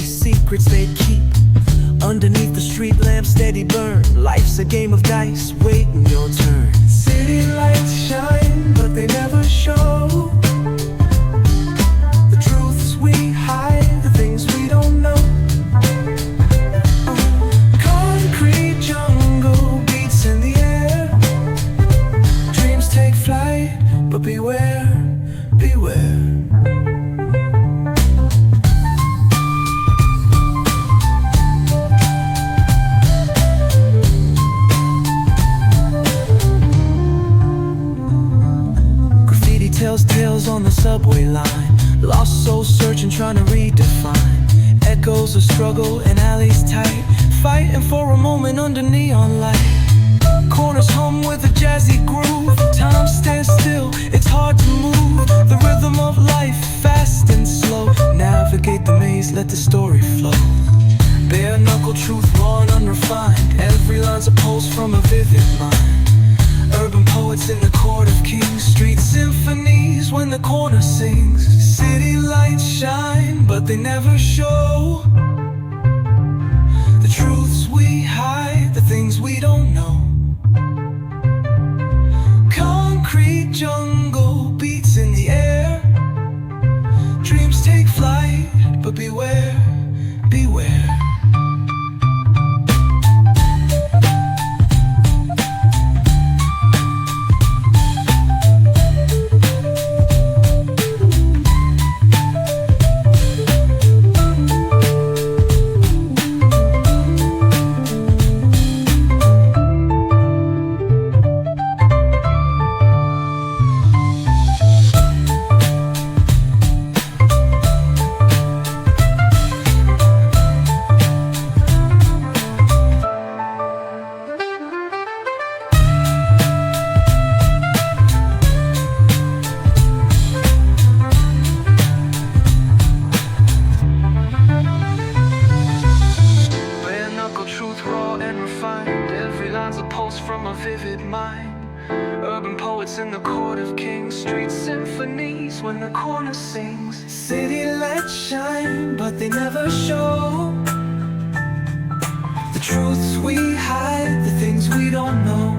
secrets they keep underneath the street lamp, steady burn. Life's a game of dice, waiting your turn. City lights shine, but they never show the truths we hide, the things we don't know. Concrete jungle beats in the air. Dreams take flight, but beware, beware. Tells tales on the subway line. Lost souls searching, trying to redefine. Echoes of struggle in alleys tight, fighting for a moment under neon light. Corners hum with a jazzy groove. Time stands still, it's hard to move. The rhythm of life, fast and slow. Navigate the maze, let the story flow. Bare knuckle truth, raw and unrefined. Every line's a pulse from a vivid mind. Urban poets in the court of kings. Street symphonies when the corner sings. City lights shine, but they never show the truths we hide, the things we don't know. Concrete jungle beats in the air. Dreams take flight, but beware, beware. Every line's a pulse from a vivid mind. Urban poets in the court of kings. Street symphonies when the corner sings. City lights shine, but they never show the truths we hide, the things we don't know.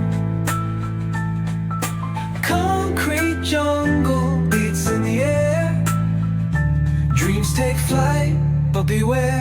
Concrete jungle beats in the air. Dreams take flight, but beware.